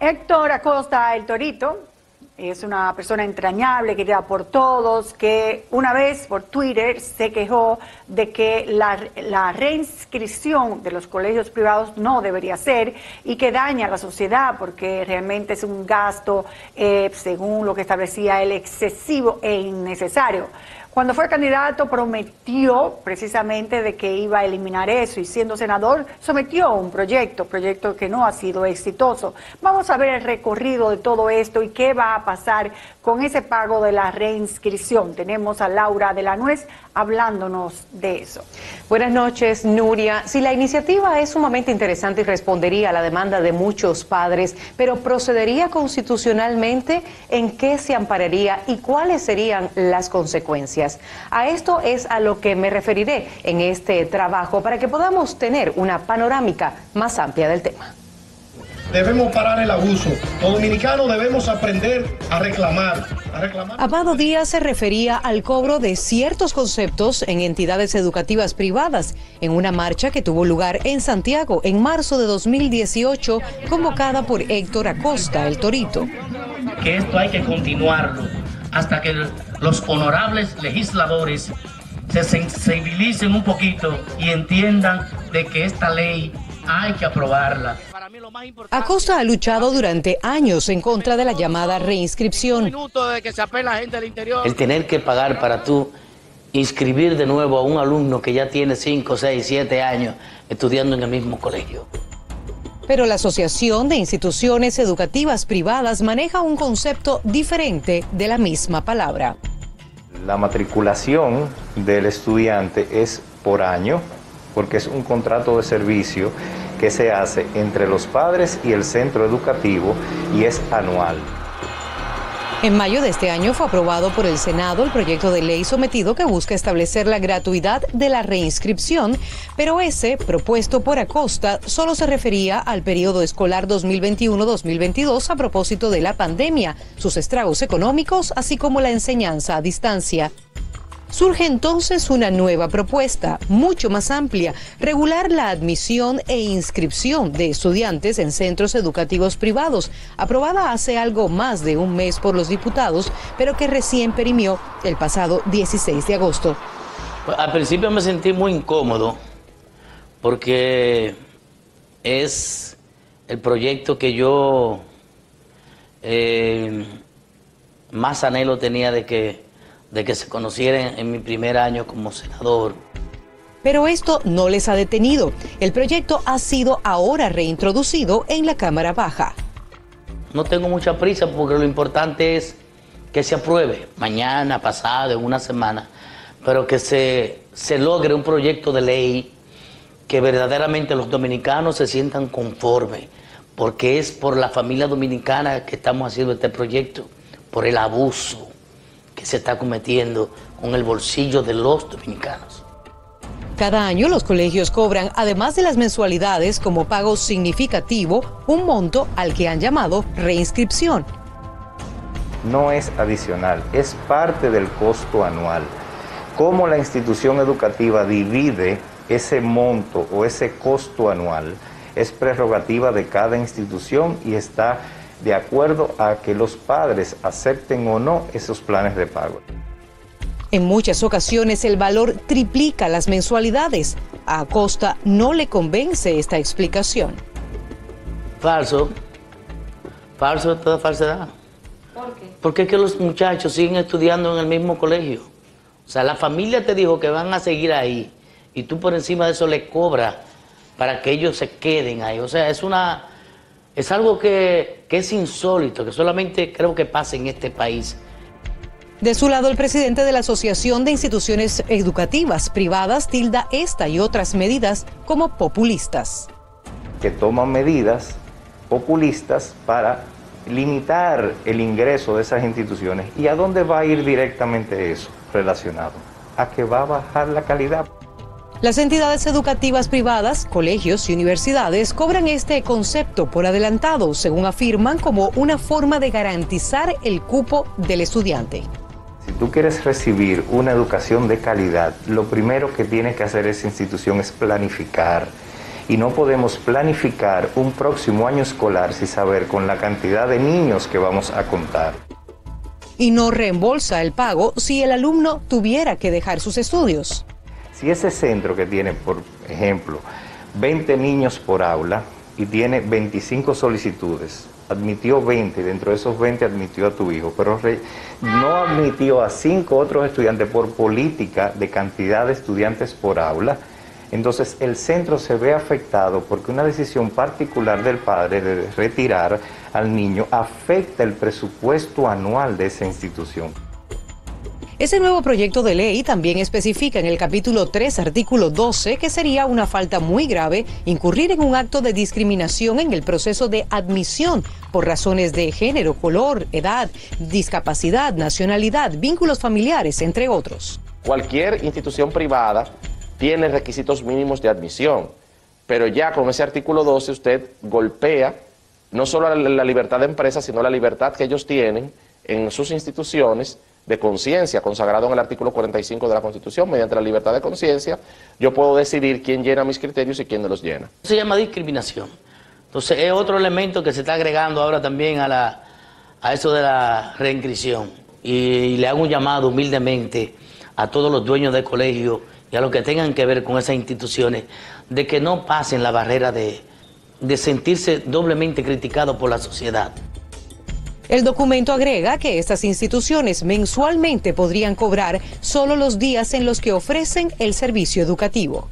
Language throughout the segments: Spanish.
Héctor Acosta, el Torito, es una persona entrañable, querida por todos, que una vez por Twitter se quejó de que la reinscripción de los colegios privados no debería ser y que daña a la sociedad porque realmente es un gasto, según lo que establecía él, excesivo e innecesario. Cuando fue candidato prometió precisamente de que iba a eliminar eso y siendo senador sometió un proyecto que no ha sido exitoso. Vamos a ver el recorrido de todo esto y qué va a pasar con ese pago de la reinscripción. Tenemos a Laura de la Nuez hablándonos de eso. Buenas noches, Nuria. Si la iniciativa es sumamente interesante y respondería a la demanda de muchos padres, pero ¿procedería constitucionalmente? ¿En qué se ampararía y cuáles serían las consecuencias? A esto es a lo que me referiré en este trabajo para que podamos tener una panorámica más amplia del tema. Debemos parar el abuso. Los dominicanos debemos aprender a reclamar. Amado Díaz se refería al cobro de ciertos conceptos en entidades educativas privadas en una marcha que tuvo lugar en Santiago en marzo de 2018, convocada por Héctor Acosta, el Torito. Que esto hay que continuarlo hasta que los honorables legisladores se sensibilicen un poquito y entiendan de que esta ley hay que aprobarla. Acosta ha luchado durante años en contra de la llamada reinscripción. El tener que pagar para tú inscribir de nuevo a un alumno que ya tiene 5, 6, 7 años estudiando en el mismo colegio. Pero la Asociación de Instituciones Educativas Privadas maneja un concepto diferente de la misma palabra. La matriculación del estudiante es por año, porque es un contrato de servicio que se hace entre los padres y el centro educativo y es anual. En mayo de este año fue aprobado por el Senado el proyecto de ley sometido que busca establecer la gratuidad de la reinscripción, pero ese, propuesto por Acosta, solo se refería al periodo escolar 2021-2022 a propósito de la pandemia, sus estragos económicos, así como la enseñanza a distancia. Surge entonces una nueva propuesta, mucho más amplia, regular la admisión e inscripción de estudiantes en centros educativos privados, aprobada hace algo más de un mes por los diputados, pero que recién perimió el pasado 16 de agosto. Al principio me sentí muy incómodo porque es el proyecto que yo más anhelo tenía de que se conocieran en mi primer año como senador. Pero esto no les ha detenido. El proyecto ha sido ahora reintroducido en la Cámara Baja. No tengo mucha prisa porque lo importante es que se apruebe mañana, pasado, en una semana, pero que se logre un proyecto de ley que verdaderamente los dominicanos se sientan conformes, porque es por la familia dominicana que estamos haciendo este proyecto, por el abuso que se está cometiendo con el bolsillo de los dominicanos. Cada año los colegios cobran, además de las mensualidades como pago significativo, un monto al que han llamado reinscripción. No es adicional, es parte del costo anual. Cómo la institución educativa divide ese monto o ese costo anual es prerrogativa de cada institución y está de acuerdo a que los padres acepten o no esos planes de pago. En muchas ocasiones el valor triplica las mensualidades. A Acosta no le convence esta explicación. Falso. Falso de toda falsedad. ¿Por qué? Porque es que los muchachos siguen estudiando en el mismo colegio. O sea, la familia te dijo que van a seguir ahí y tú por encima de eso le cobras para que ellos se queden ahí. O sea, es algo que es insólito, que solamente creo que pasa en este país. De su lado, el presidente de la Asociación de Instituciones Educativas Privadas tilda esta y otras medidas como populistas. Que toman medidas populistas para limitar el ingreso de esas instituciones. ¿Y a dónde va a ir directamente eso relacionado? A que va a bajar la calidad. Las entidades educativas privadas, colegios y universidades cobran este concepto por adelantado, según afirman, como una forma de garantizar el cupo del estudiante. Si tú quieres recibir una educación de calidad, lo primero que tiene que hacer esa institución es planificar Y no podemos planificar un próximo año escolar sin saber con la cantidad de niños que vamos a contar. Y no reembolsa el pago si el alumno tuviera que dejar sus estudios. Si ese centro que tiene, por ejemplo, 20 niños por aula y tiene 25 solicitudes, admitió 20 y dentro de esos 20 admitió a tu hijo, pero no admitió a 5 otros estudiantes por política de cantidad de estudiantes por aula, entonces el centro se ve afectado porque una decisión particular del padre de retirar al niño afecta el presupuesto anual de esa institución. Ese nuevo proyecto de ley también especifica en el capítulo 3, artículo 12, que sería una falta muy grave incurrir en un acto de discriminación en el proceso de admisión por razones de género, color, edad, discapacidad, nacionalidad, vínculos familiares, entre otros. Cualquier institución privada tiene requisitos mínimos de admisión, pero ya con ese artículo 12 usted golpea no solo la libertad de empresa, sino la libertad que ellos tienen en sus instituciones de conciencia, consagrado en el artículo 45 de la Constitución. Mediante la libertad de conciencia, yo puedo decidir quién llena mis criterios y quién no los llena. Se llama discriminación. Entonces es otro elemento que se está agregando ahora también a eso de la reinscripción. Y le hago un llamado humildemente a todos los dueños de colegios y a los que tengan que ver con esas instituciones, de que no pasen la barrera de sentirse doblemente criticados por la sociedad. El documento agrega que estas instituciones mensualmente podrían cobrar solo los días en los que ofrecen el servicio educativo.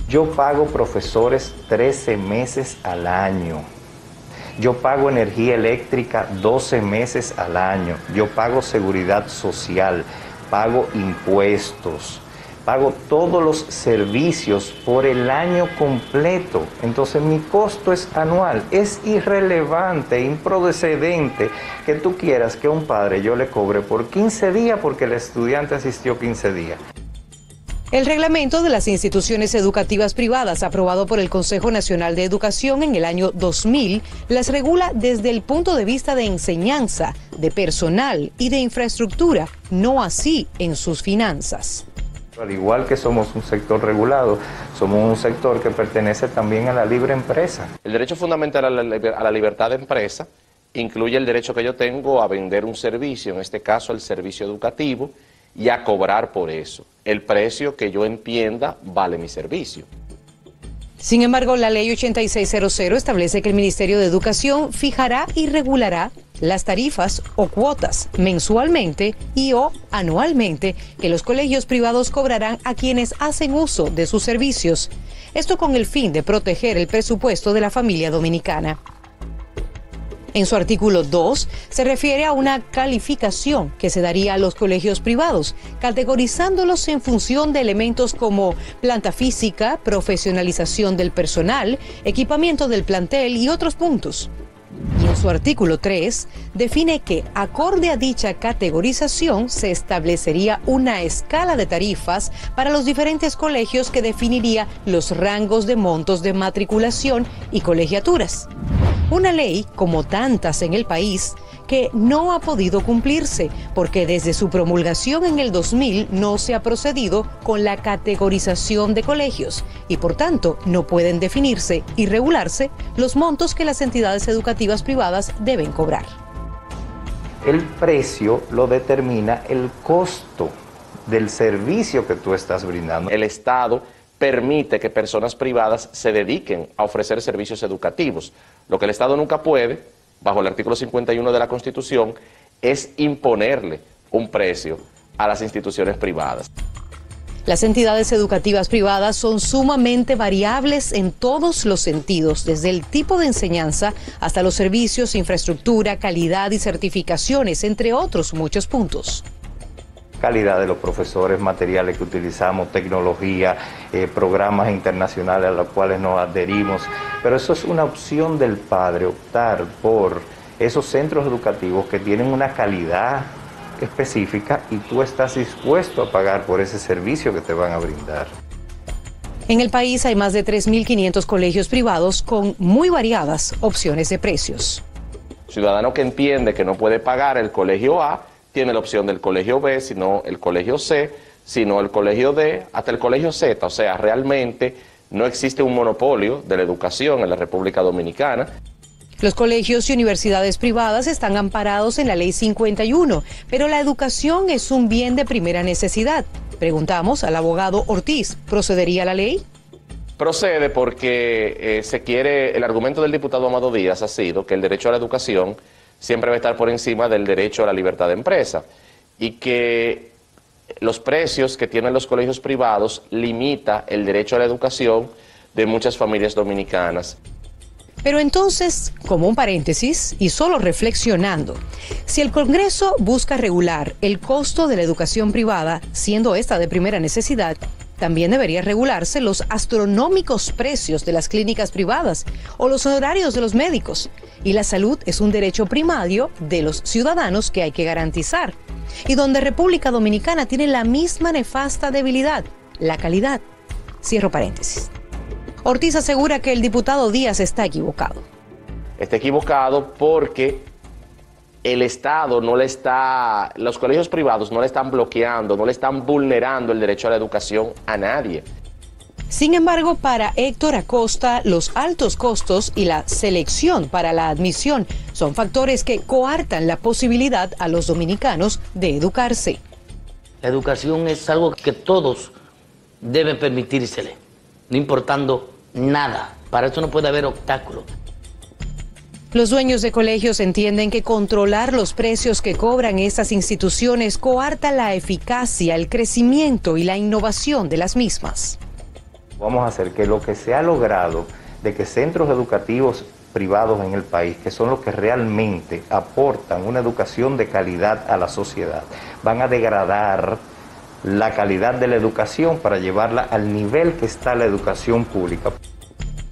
Yo pago profesores 13 meses al año. Yo pago energía eléctrica 12 meses al año. Yo pago seguridad social, pago impuestos, pago todos los servicios por el año completo. Entonces mi costo es anual. Es irrelevante, improcedente que tú quieras que a un padre yo le cobre por 15 días porque el estudiante asistió 15 días. El reglamento de las instituciones educativas privadas, aprobado por el Consejo Nacional de Educación en el año 2000, las regula desde el punto de vista de enseñanza, de personal y de infraestructura, no así en sus finanzas. Al igual que somos un sector regulado, somos un sector que pertenece también a la libre empresa. El derecho fundamental a la libertad de empresa incluye el derecho que yo tengo a vender un servicio, en este caso el servicio educativo, y a cobrar por eso. El precio que yo entienda vale mi servicio. Sin embargo, la Ley 8600 establece que el Ministerio de Educación fijará y regulará las tarifas o cuotas mensualmente y o anualmente que los colegios privados cobrarán a quienes hacen uso de sus servicios. Esto con el fin de proteger el presupuesto de la familia dominicana. En su artículo 2 se refiere a una calificación que se daría a los colegios privados, categorizándolos en función de elementos como planta física, profesionalización del personal, equipamiento del plantel y otros puntos. Y en su artículo 3 define que, acorde a dicha categorización, se establecería una escala de tarifas para los diferentes colegios que definiría los rangos de montos de matriculación y colegiaturas. Una ley, como tantas en el país, que no ha podido cumplirse porque desde su promulgación en el 2000 no se ha procedido con la categorización de colegios y por tanto no pueden definirse y regularse los montos que las entidades educativas privadas deben cobrar. El precio lo determina el costo del servicio que tú estás brindando. El Estado permite que personas privadas se dediquen a ofrecer servicios educativos. Lo que el Estado nunca puede, bajo el artículo 51 de la Constitución, es imponerle un precio a las instituciones privadas. Las entidades educativas privadas son sumamente variables en todos los sentidos, desde el tipo de enseñanza hasta los servicios, infraestructura, calidad y certificaciones, entre otros muchos puntos. Calidad de los profesores, materiales que utilizamos, tecnología, programas internacionales a los cuales nos adherimos. Pero eso es una opción del padre, optar por esos centros educativos que tienen una calidad específica y tú estás dispuesto a pagar por ese servicio que te van a brindar. En el país hay más de 3.500 colegios privados con muy variadas opciones de precios. Ciudadano que entiende que no puede pagar el colegio A, tiene la opción del colegio B, sino el colegio C, sino el colegio D, hasta el colegio Z. O sea, realmente No existe un monopolio de la educación en la República Dominicana. Los colegios y universidades privadas están amparados en la Ley 51, pero la educación es un bien de primera necesidad. Preguntamos al abogado Ortiz, ¿procedería la ley? Procede porque el argumento del diputado Amado Díaz ha sido que el derecho a la educación siempre va a estar por encima del derecho a la libertad de empresa y que los precios que tienen los colegios privados limita el derecho a la educación de muchas familias dominicanas. Pero entonces, como un paréntesis, y solo reflexionando, si el Congreso busca regular el costo de la educación privada, siendo esta de primera necesidad, también debería regularse los astronómicos precios de las clínicas privadas o los honorarios de los médicos. Y la salud es un derecho primario de los ciudadanos que hay que garantizar. Y donde República Dominicana tiene la misma nefasta debilidad, la calidad. Cierro paréntesis. Ortiz asegura que el diputado Díaz está equivocado. Está equivocado porque el Estado los colegios privados no le están bloqueando, no le están vulnerando el derecho a la educación a nadie. Sin embargo, para Héctor Acosta, los altos costos y la selección para la admisión son factores que coartan la posibilidad a los dominicanos de educarse. La educación es algo que todos deben permitírsele, no importando nada. Para eso no puede haber obstáculos. Los dueños de colegios entienden que controlar los precios que cobran estas instituciones coarta la eficacia, el crecimiento y la innovación de las mismas. Vamos a hacer que lo que se ha logrado de que centros educativos privados en el país, que son los que realmente aportan una educación de calidad a la sociedad, van a degradar la calidad de la educación para llevarla al nivel que está la educación pública.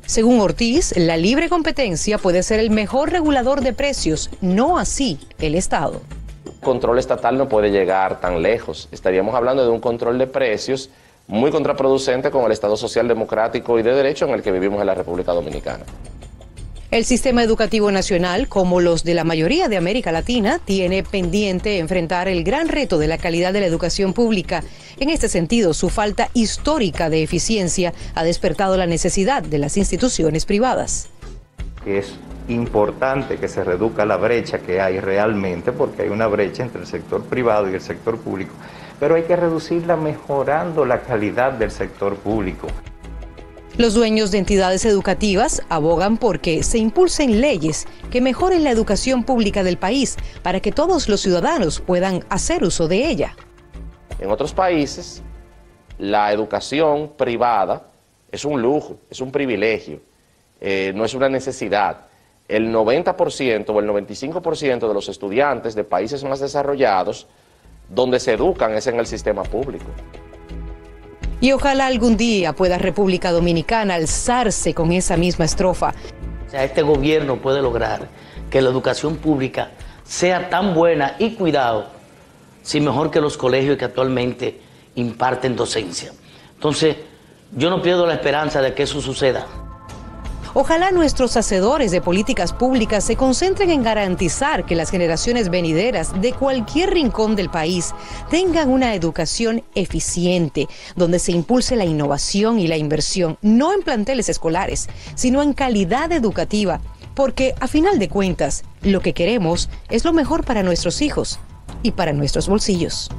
Según Ortiz, la libre competencia puede ser el mejor regulador de precios, no así el Estado. El control estatal no puede llegar tan lejos. Estaríamos hablando de un control de precios muy contraproducente con el Estado social democrático y de derecho en el que vivimos en la República Dominicana. El sistema educativo nacional, como los de la mayoría de América Latina, tiene pendiente enfrentar el gran reto de la calidad de la educación pública. En este sentido, su falta histórica de eficiencia ha despertado la necesidad de las instituciones privadas. Es importante que se reduzca la brecha que hay realmente, porque hay una brecha entre el sector privado y el sector público, pero hay que reducirla mejorando la calidad del sector público. Los dueños de entidades educativas abogan porque se impulsen leyes que mejoren la educación pública del país para que todos los ciudadanos puedan hacer uso de ella. En otros países, la educación privada es un lujo, es un privilegio, no es una necesidad. El 90% o el 95% de los estudiantes de países más desarrollados, donde se educan es en el sistema público. Y ojalá algún día pueda República Dominicana alzarse con esa misma estrofa. O sea, este gobierno puede lograr que la educación pública sea tan buena y cuidado, si mejor que los colegios que actualmente imparten docencia. Entonces, yo no pierdo la esperanza de que eso suceda. Ojalá nuestros hacedores de políticas públicas se concentren en garantizar que las generaciones venideras de cualquier rincón del país tengan una educación eficiente, donde se impulse la innovación y la inversión, no en planteles escolares, sino en calidad educativa, porque a final de cuentas, lo que queremos es lo mejor para nuestros hijos y para nuestros bolsillos.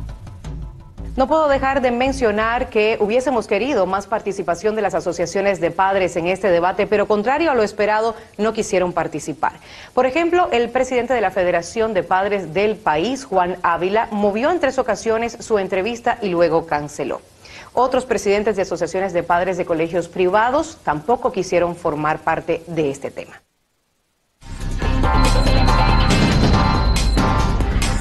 No puedo dejar de mencionar que hubiésemos querido más participación de las asociaciones de padres en este debate, pero contrario a lo esperado, no quisieron participar. Por ejemplo, el presidente de la Federación de Padres del país, Juan Ávila, movió en 3 ocasiones su entrevista y luego canceló. Otros presidentes de asociaciones de padres de colegios privados tampoco quisieron formar parte de este tema.